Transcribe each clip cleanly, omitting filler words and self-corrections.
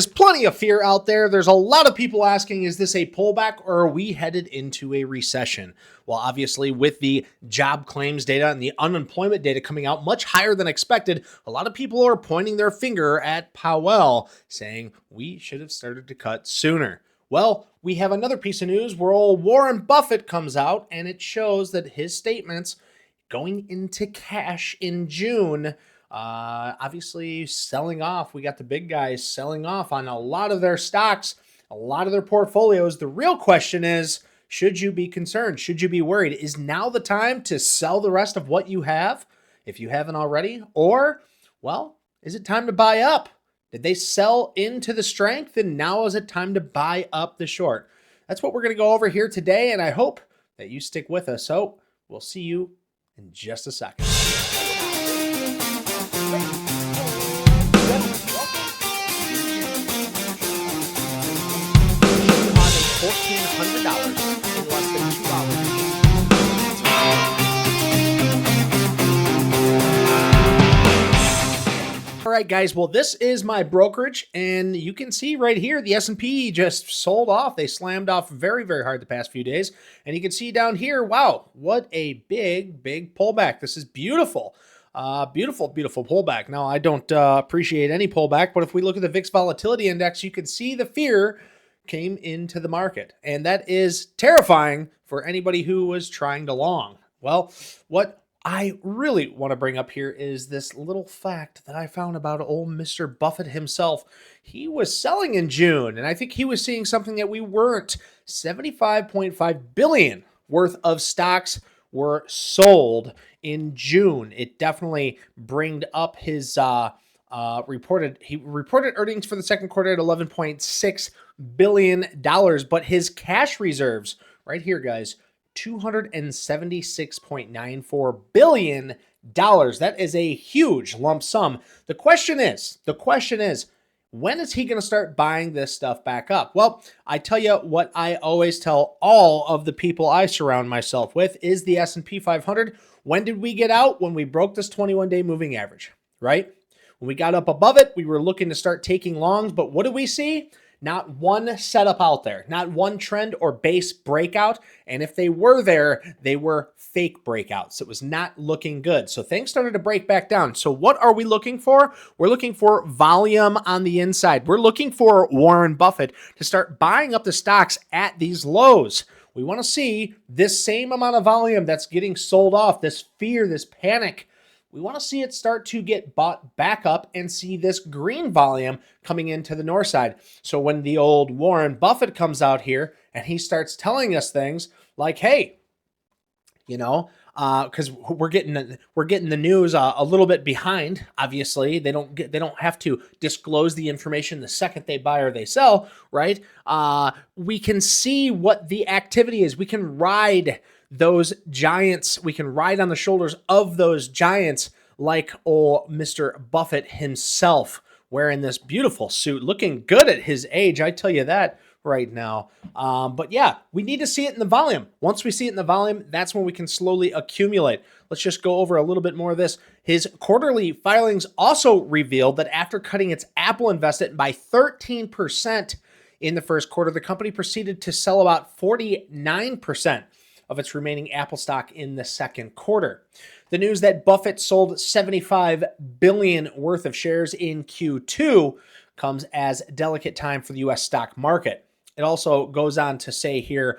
There's plenty of fear out there. There's a lot of people asking, is this a pullback or are we headed into a recession? Well, obviously, with the job claims data and the unemployment data coming out much higher than expected, a lot of people are pointing their finger at Powell, saying we should have started to cut sooner. Well, we have another piece of news where old Warren Buffett comes out and it shows that his statements going into cash in June, obviously selling off. We got the big guys selling off on a lot of their stocks, a lot of their portfolios. The real question is, should you be concerned? Should you be worried? Is now the time to sell the rest of what you have, if you haven't already? Or, well, is it time to buy up? Did they sell into the strength and now is it time to buy up the short? That's what we're going to go over here today, and I hope that you stick with us. So we'll see you in just a second. $1,400 in less than 2 hours. All right, guys. Well, this is my brokerage, and you can see right here the S&P just sold off. They slammed off very, very hard the past few days, and you can see down here, wow, what a big, big pullback. This is beautiful. Beautiful, beautiful pullback. Now, I don't appreciate any pullback, but if we look at the VIX Volatility Index, you can see the fear came into the market, and that is terrifying for anybody who was trying to long. Well, what I really want to bring up here is this little fact that I found about old Mr. Buffett himself. He was selling in June, and I think he was seeing something that we weren't. 75.5 billion worth of stocks were sold in June. It definitely bringed up his reported earnings for the second quarter at $11.6 billion, but his cash reserves right here, guys, $276.94 billion. That is a huge lump sum. The question is, when is he going to start buying this stuff back up? Well, I tell you what I always tell all of the people I surround myself with is the S&P 500. When did we get out? When we broke this 21-day moving average, right? When we got up above it, we were looking to start taking longs, but what do we see? Not one setup out there, not one trend or base breakout. And if they were there, they were fake breakouts. It was not looking good. So things started to break back down. So what are we looking for? We're looking for volume on the inside. We're looking for Warren Buffett to start buying up the stocks at these lows. We want to see this same amount of volume that's getting sold off, this fear, this panic. We want to see it start to get bought back up and see this green volume coming into the north side. So when the old Warren Buffett comes out here and he starts telling us things like, hey, you know, because we're getting the news a little bit behind. Obviously, they don't have to disclose the information the second they buy or they sell, right? We can see what the activity is. We can ride those giants. We can ride on the shoulders of those giants like old Mr. Buffett himself, wearing this beautiful suit, looking good at his age. I tell you that right now. But yeah, we need to see it in the volume. Once we see it in the volume, that's when we can slowly accumulate. Let's just go over a little bit more of this. His quarterly filings also revealed that after cutting its Apple investment by 13% in the first quarter, the company proceeded to sell about 49% of its remaining Apple stock in the second quarter. The news that Buffett sold 75 billion worth of shares in Q2 comes as a delicate time for the U.S. stock market. It also goes on to say here,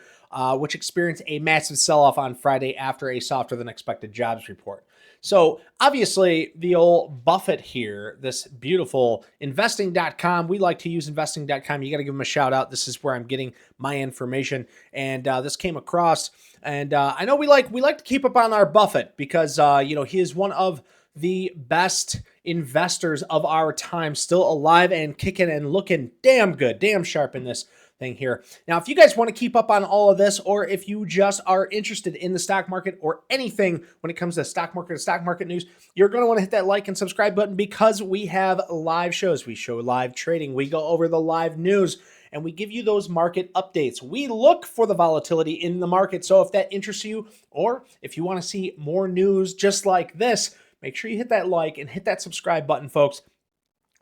which experienced a massive sell-off on Friday after a softer than expected jobs report. So obviously the old Buffett here, this beautiful investing.com, we like to use investing.com. You got to give them a shout out. This is where I'm getting my information. And this came across, and I know we like to keep up on our Buffett because, he is one of the best investors of our time, still alive and kicking and looking damn good, damn sharp in this thing here. Now, if you guys want to keep up on all of this, or if you just are interested in the stock market or anything when it comes to stock market news, you're going to want to hit that like and subscribe button because we have live shows. We show live trading. We go over the live news and we give you those market updates. We look for the volatility in the market. So if that interests you, or if you want to see more news just like this, make sure you hit that like and hit that subscribe button, folks.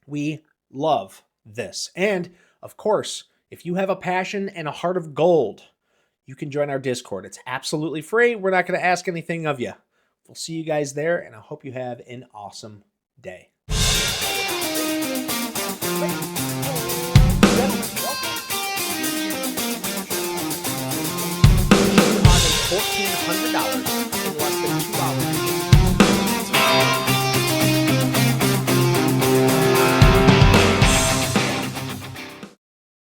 We love this. And of course, if you have a passion and a heart of gold, you can join our Discord. It's absolutely free. We're not going to ask anything of you. We'll see you guys there, and I hope you have an awesome day.